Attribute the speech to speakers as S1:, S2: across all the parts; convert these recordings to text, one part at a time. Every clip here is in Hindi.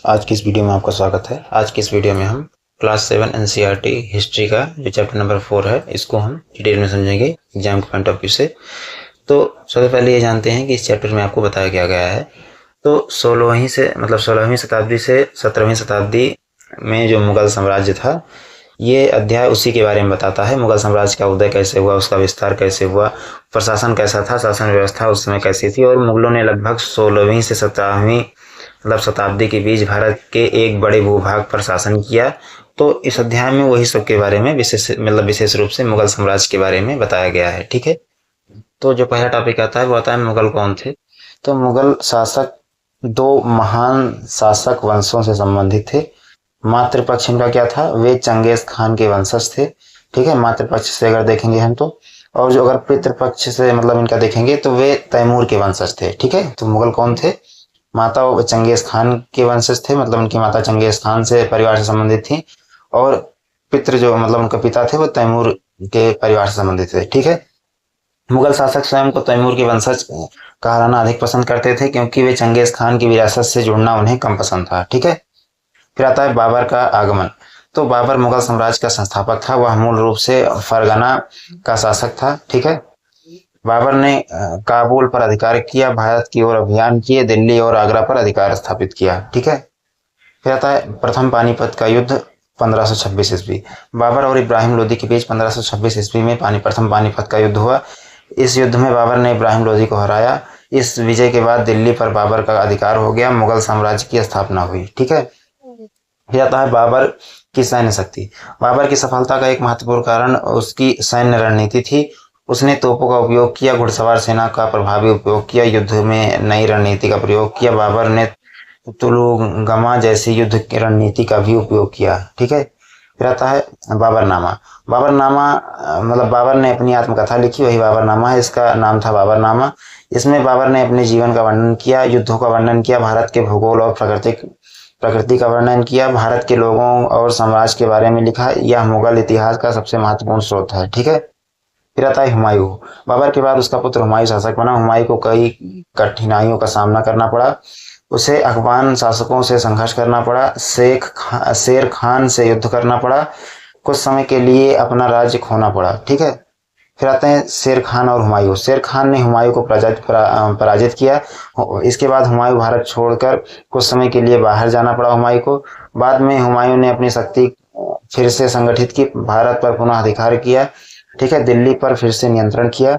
S1: आज की इस वीडियो में आपका स्वागत है। आज की इस वीडियो में हम क्लास 7 एनसीईआरटी हिस्ट्री का जो चैप्टर नंबर 4 है इसको हम डिटेल में समझेंगे एग्जाम के पॉइंट ऑफ व्यू से। तो सबसे पहले ये जानते हैं कि इस चैप्टर में आपको बताया क्या गया है। तो 16वीं शताब्दी से 17वीं शताब्दी में जो मुगल साम्राज्य था, ये अध्याय उसी के बारे में बताता है। मुगल साम्राज्य का उदय कैसे हुआ, उसका विस्तार कैसे हुआ, प्रशासन कैसा था, शासन व्यवस्था उस समय कैसी थी, और मुगलों ने लगभग 16वीं से 17वीं शताब्दी के बीच भारत के एक बड़े भूभाग पर शासन किया। तो इस अध्याय में वही सब के बारे में विशेष रूप से मुगल साम्राज्य के बारे में बताया गया है। ठीक है, तो जो पहला टॉपिक आता है वो आता है मुगल कौन थे। तो मुगल शासक दो महान शासक वंशों से संबंधित थे। मातृपक्ष इनका क्या था, वे चंगेज खान के वंशज थे। ठीक है, मातृपक्ष से अगर देखेंगे हम तो, और जो अगर पितृपक्ष से इनका देखेंगे तो वे तैमूर के वंशज थे। ठीक है, तो मुगल कौन थे, माता चंगेज खान के वंशज थे, उनकी माता चंगेज खान से परिवार से संबंधित थी, और पितृ जो उनका पिता थे वो तैमूर के परिवार से संबंधित थे। ठीक है, मुगल शासक स्वयं को तैमूर के वंशज कहलाना अधिक पसंद करते थे क्योंकि वे चंगेज खान की विरासत से जुड़ना उन्हें कम पसंद था। ठीक है, फिर आता है बाबर का आगमन। तो बाबर मुगल साम्राज्य का संस्थापक था। वह मूल रूप से फरगना का शासक था। ठीक है, बाबर ने काबुल पर अधिकार किया, भारत की ओर अभियान किए, दिल्ली और आगरा पर अधिकार स्थापित किया। ठीक है, फिर आता है प्रथम पानीपत का युद्ध 1526 ईस्वी। बाबर और इब्राहिम लोदी के बीच 1526 ईस्वी में प्रथम पानीपत का युद्ध हुआ। इस युद्ध में बाबर ने इब्राहिम लोदी को हराया। इस विजय के बाद दिल्ली पर बाबर का अधिकार हो गया, मुगल साम्राज्य की स्थापना हुई। ठीक है, फिर आता है बाबर की सैन्य शक्ति। बाबर की सफलता का एक महत्वपूर्ण कारण उसकी सैन्य रणनीति थी। उसने तोपों का उपयोग किया, घुड़सवार सेना का प्रभावी उपयोग किया, युद्ध में नई रणनीति का प्रयोग किया। बाबर ने तुलुगमा जैसी युद्ध की रणनीति का भी उपयोग किया। ठीक है, फिर आता है बाबरनामा। बाबरनामा बाबर ने अपनी आत्मकथा लिखी, वही बाबरनामा है। इसका नाम था बाबरनामा। इसमें बाबर ने अपने जीवन का वर्णन किया, युद्धों का वर्णन किया, भारत के भूगोल और प्रकृति का वर्णन किया, भारत के लोगों और समाज के बारे में लिखा। यह मुगल इतिहास का सबसे महत्वपूर्ण स्रोत है। ठीक है, फिर आता है हुमायूं। बाबर के बाद उसका पुत्र हुमायूं शासक बना। हुमायूं को कई कठिनाइयों का सामना करना पड़ा। उसे अफगान शासकों से संघर्ष करना पड़ा, शेर खान से युद्ध करना पड़ा, कुछ समय के लिए अपना राज्य खोना पड़ा। ठीक है, फिर आते हैं शेर खान और हुमायूं। शेर खान ने हुमायूं को पराजित किया। इसके बाद हुमायूं भारत छोड़कर कुछ समय के लिए बाहर जाना पड़ा हुमायूं को। बाद में हुमायूं ने अपनी शक्ति फिर से संगठित की, भारत पर पुनः अधिकार किया। ठीक है, दिल्ली पर फिर से नियंत्रण किया।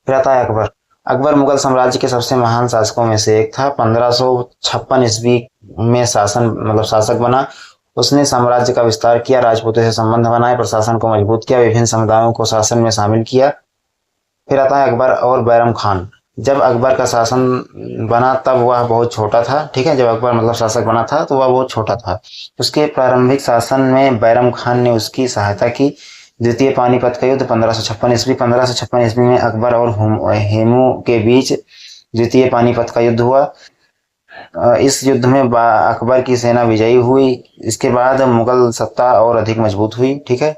S1: फिर आता है अकबर। अकबर मुगल साम्राज्य के सबसे महान शासकों में से एक था। 1556 ईस्वी में शासक बना। उसने साम्राज्य का विस्तार किया, राजपूतों से संबंध बनाए, प्रशासन को मजबूत किया, विभिन्न समुदायों को शासन में शामिल किया। फिर आता है अकबर और बैरम खान। जब अकबर का शासन बना तब वह बहुत छोटा था। ठीक है, जब अकबर शासक बना था तो वह बहुत छोटा था। उसके प्रारंभिक शासन में बैरम खान ने उसकी सहायता की। द्वितीय पानीपत का युद्ध 1556 ईस्वी में अकबर और हेमू के बीच द्वितीय पानीपत का युद्ध हुआ। इस युद्ध में अकबर की सेना विजयी हुई। इसके बाद मुगल सत्ता और अधिक मजबूत हुई। ठीक है,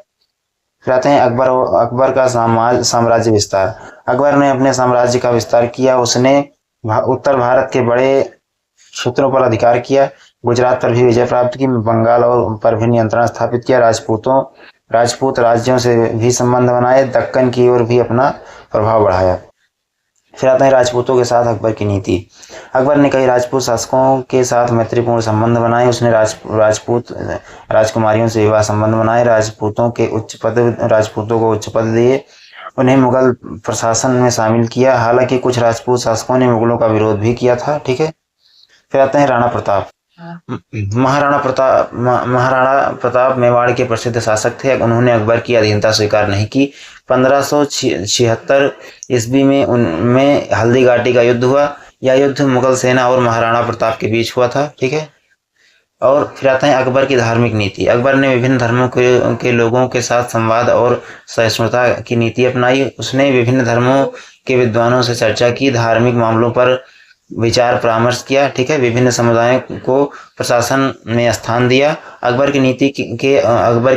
S1: फिर आते हैं अकबर का साम्राज्य विस्तार। अकबर ने अपने साम्राज्य का विस्तार किया। उसने उत्तर भारत के बड़े क्षेत्रों पर अधिकार किया, गुजरात पर भी विजय प्राप्त की, बंगाल और पर भी नियंत्रण स्थापित किया, राजपूत राज्यों से भी संबंध बनाए, दक्कन की ओर भी अपना प्रभाव बढ़ाया। फिर आते हैं राजपूतों के साथ अकबर की नीति। अकबर ने कई राजपूत शासकों के साथ मैत्रीपूर्ण संबंध बनाए। उसने राजपूत राजकुमारियों से विवाह संबंध बनाए, राजपूतों को उच्च पद दिए, उन्हें मुगल प्रशासन में शामिल किया। हालांकि कुछ राजपूत शासकों ने मुगलों का विरोध भी किया था। ठीक है, फिर आते हैं राणा प्रताप। महाराणा प्रताप मेवाड़ के प्रसिद्ध शासक थे। उन्होंने अकबर की अधीनता स्वीकार नहीं की। 1576 ईस्वी में उनमें हल्दी घाटी का युद्ध हुआ। यह युद्ध मुगल सेना और महाराणा प्रताप के बीच हुआ था। ठीक है, और फिर आता है अकबर की धार्मिक नीति। अकबर ने विभिन्न धर्मों के लोगों के साथ संवाद और सहिष्णुता की नीति अपनाई। उसने विभिन्न धर्मों के विद्वानों से चर्चा की, धार्मिक मामलों पर विचार परामर्श किया। ठीक है, विभिन्न समुदायों को प्रशासन में स्थान दिया। अकबर की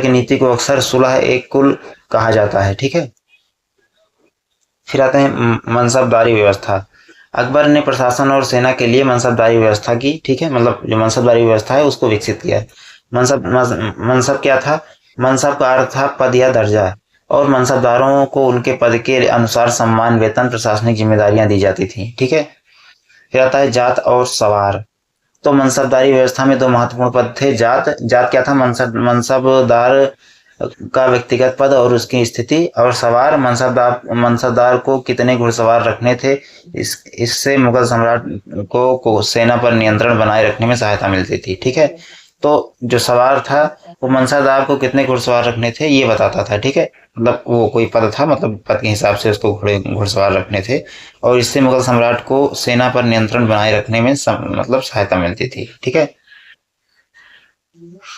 S1: नीति को अक्सर सुलह एक कुल कहा जाता है। ठीक है, फिर आते हैं मनसबदारी व्यवस्था। अकबर ने प्रशासन और सेना के लिए मनसबदारी व्यवस्था की, ठीक है, मतलब जो मनसबदारी व्यवस्था है उसको विकसित किया। मनसब क्या था? मनसब का अर्थ था पद या दर्जा, और मनसबदारों को उनके पद के अनुसार सम्मान, वेतन, प्रशासनिक जिम्मेदारियां दी जाती थी, ठीक है। फिर आता है जात और सवार। तो मनसबदारी व्यवस्था में दो महत्वपूर्ण पद थे। जात क्या था? मनसबदार का व्यक्तिगत पद और उसकी स्थिति, और सवार मनसबदार को कितने घुड़सवार रखने थे, इससे मुगल सम्राट को सेना पर नियंत्रण बनाए रखने में सहायता मिलती थी, ठीक है। तो जो सवार था वो मनसबदार को कितने घुड़सवार रखने थे ये बताता था, ठीक है। मतलब वो कोई पद था, मतलब पद के हिसाब से उसको घुड़सवार रखने थे, और इससे मुगल सम्राट को सेना पर नियंत्रण बनाए रखने में मतलब सहायता मिलती थी, ठीक है।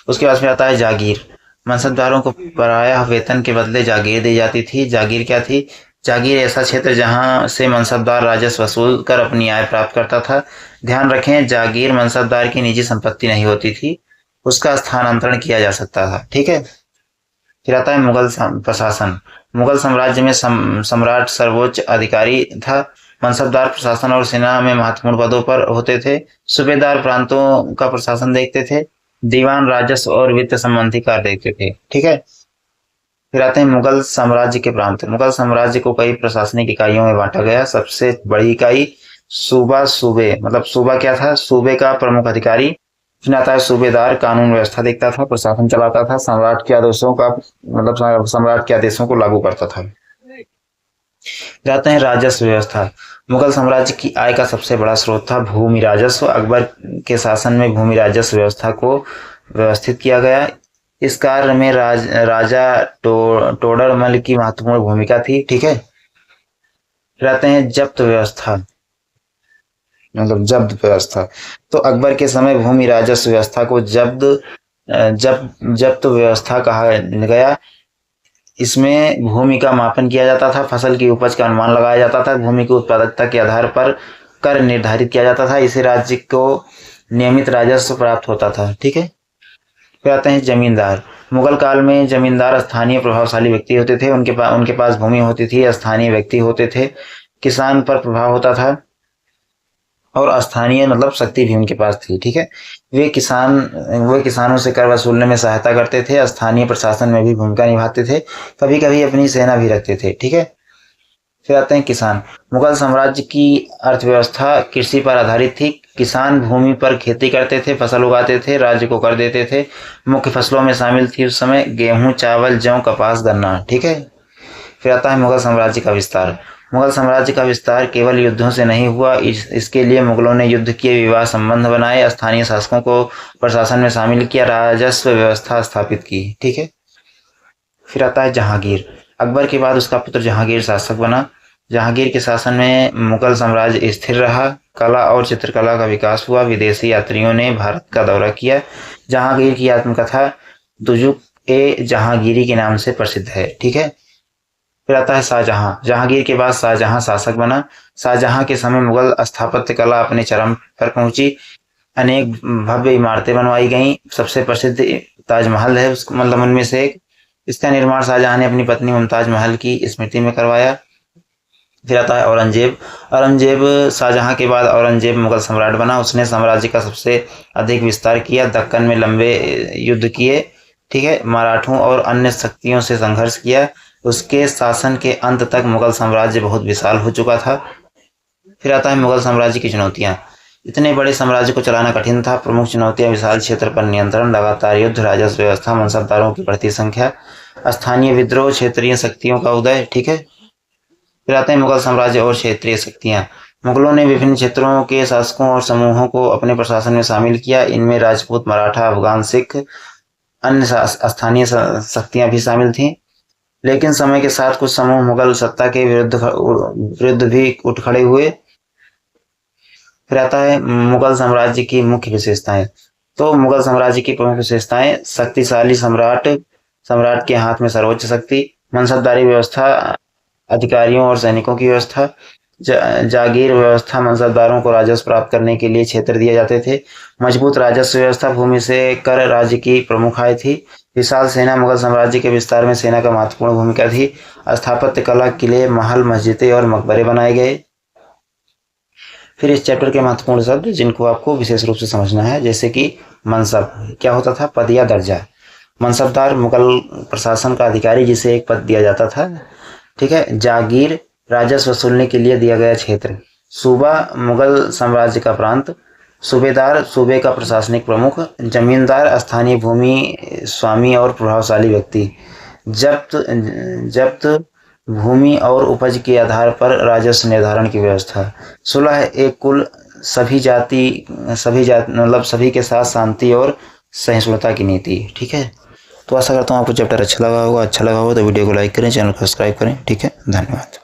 S1: उसके बाद फिर आता है जागीर। मनसबदारों को पराया वेतन के बदले जागीर दी जाती थी। जागीर क्या थी? जागीर ऐसा क्षेत्र जहां से मनसबदार राजस्व वसूल कर अपनी आय प्राप्त करता था। ध्यान रखें, जागीर मनसबदार की निजी संपत्ति नहीं होती थी, उसका स्थानांतरण किया जा सकता था, ठीक है। फिर आता है मुगल प्रशासन। मुगल साम्राज्य में सम्राट सर्वोच्च अधिकारी था। मनसबदार प्रशासन और सेना में महत्वपूर्ण पदों पर होते थे। सूबेदार प्रांतों का प्रशासन देखते थे। दीवान राजस्व और वित्त संबंधी कार्य देखते थे, ठीक है। फिर आते हैं मुगल साम्राज्य के प्रांत। मुगल साम्राज्य को कई प्रशासनिक इकाइयों में बांटा गया। सबसे बड़ी इकाई सूबा, सूबे मतलब सूबा क्या था? सूबे का प्रमुख अधिकारी। फिर आता है सूबेदार, कानून व्यवस्था देखता था, प्रशासन चलाता था, सम्राट के आदेशों का मतलब सम्राट के आदेशों को लागू करता था। फिर आते हैं राजस्व व्यवस्था। मुगल साम्राज्य की आय का सबसे बड़ा स्रोत था भूमि राजस्व। अकबर के शासन में भूमि राजस्व व्यवस्था को व्यवस्थित किया गया। इस कार्य में राजा टोडरमल की महत्वपूर्ण भूमिका थी, ठीक है। फिर आते हैं जब्त व्यवस्था, मतलब जब्त व्यवस्था। तो अकबर के समय भूमि राजस्व व्यवस्था को जब्त व्यवस्था कहा गया। इसमें भूमि का मापन किया जाता था, फसल की उपज का अनुमान लगाया जाता था, भूमि की उत्पादकता के आधार पर कर निर्धारित किया जाता था। इसे राज्य को नियमित राजस्व प्राप्त होता था, ठीक है। फिर आते हैं जमींदार। मुगल काल में जमींदार स्थानीय प्रभावशाली व्यक्ति होते थे। उनके पास भूमि होती थी, स्थानीय व्यक्ति होते थे। किसान पर प्रभाव होता था और स्थानीय मतलब शक्ति भी उनके पास थी, ठीक है। वे किसानों से कर वसूलने में सहायता करते थे, स्थानीय प्रशासन में भी भूमिका निभाते थे, कभी कभी अपनी सेना भी रखते थे, ठीक है। फिर आते हैं किसान। मुगल साम्राज्य की अर्थव्यवस्था कृषि पर आधारित थी। किसान भूमि पर खेती करते थे, फसल उगाते थे, राज्य को कर देते थे। मुख्य फसलों में शामिल थी उस समय गेहूं, चावल, जौ, कपास, गन्ना, ठीक है। फिर आता है मुगल साम्राज्य का विस्तार। मुगल साम्राज्य का विस्तार केवल युद्धों से नहीं हुआ। इसके लिए मुगलों ने युद्ध किए, विवाह संबंध बनाए, स्थानीय शासकों को प्रशासन में शामिल किया, राजस्व व्यवस्था स्थापित की, ठीक है। फिर आता है जहांगीर। अकबर के बाद उसका पुत्र जहांगीर शासक बना। जहांगीर के शासन में मुगल साम्राज्य स्थिर रहा। कला और चित्रकला का विकास हुआ। विदेशी यात्रियों ने भारत का दौरा किया। जहांगीर की आत्मकथा दुजुक ए जहांगीरी के नाम से प्रसिद्ध है, ठीक है। फिर आता है शाहजहां। जहांगीर के बाद शाहजहां शासक बना। शाहजहां के समय मुगल स्थापत्य कला अपने चरम पर पहुंची। अनेक भव्य इमारतें बनवाई गईं। सबसे प्रसिद्ध ताजमहल है मतलब उनमें से एक। इसका निर्माण शाहजहां ने अपनी पत्नी मुमताज महल की स्मृति में करवाया। फिर आता है औरंगजेब। शाहजहां के बाद औरंगजेब मुगल सम्राट बना। उसने साम्राज्य का सबसे अधिक विस्तार किया, दक्कन में लंबे युद्ध किए, ठीक है, मराठों और अन्य शक्तियों से संघर्ष किया। उसके शासन के अंत तक मुगल साम्राज्य बहुत विशाल हो चुका था। फिर आता है मुगल साम्राज्य की चुनौतियां। इतने बड़े साम्राज्य को चलाना कठिन था। प्रमुख चुनौतियां विशाल क्षेत्र पर नियंत्रण, लगातार युद्ध, राजस्व व्यवस्था, मनसबदारों की बढ़ती संख्या, स्थानीय विद्रोह, क्षेत्रीय शक्तियों का उदय, ठीक है। फिर आते हैं मुगल साम्राज्य और क्षेत्रीय शक्तियां। मुगलों ने विभिन्न क्षेत्रों के शासकों और समूहों को अपने प्रशासन में शामिल किया। इनमें राजपूत, मराठा, अफगान, सिख, अन्य स्थानीय शक्तियां भी शामिल थीं। लेकिन समय के साथ कुछ समूह मुगल सत्ता के विरुद्ध भी उठ खड़े हुए। फिर आता है मुगल साम्राज्य की मुख्य विशेषताएं। तो मुगल साम्राज्य की प्रमुख विशेषताएं: शक्तिशाली सम्राट के हाथ में सर्वोच्च शक्ति, मनसबदारी व्यवस्था, अधिकारियों और सैनिकों की व्यवस्था, जागीर व्यवस्था, मनसबदारों को राजस्व प्राप्त करने के लिए क्षेत्र दिए जाते थे, मजबूत राजस्व व्यवस्था, भूमि से कर राज्य की प्रमुख आय थी, विशाल सेना, मुगल साम्राज्य के विस्तार में सेना का महत्वपूर्ण भूमिका थी, स्थापत्य कला, किले, महल, मस्जिदें और मकबरे बनाए गए। फिर इस चैप्टर के महत्वपूर्ण शब्द जिनको आपको विशेष रूप से समझना है, जैसे कि मनसब क्या होता था, पद या दर्जा। मनसबदार मुगल प्रशासन का अधिकारी जिसे एक पद दिया जाता था, ठीक है। जागीर राजस्व वसूलने के लिए दिया गया क्षेत्र। सूबा मुगल साम्राज्य का प्रांत। सूबेदार सूबे का प्रशासनिक प्रमुख। जमींदार स्थानीय भूमि स्वामी और प्रभावशाली व्यक्ति। जब्त भूमि और उपज के आधार पर राजस्व निर्धारण की व्यवस्था। सुलह एक कुल सभी जाति मतलब सभी के साथ शांति और सहिष्णुता की नीति, ठीक है। तो आशा करता हूँ आपको चैप्टर अच्छा लगा होगा तो वीडियो को लाइक करें, चैनल को सब्सक्राइब करें, ठीक है। धन्यवाद।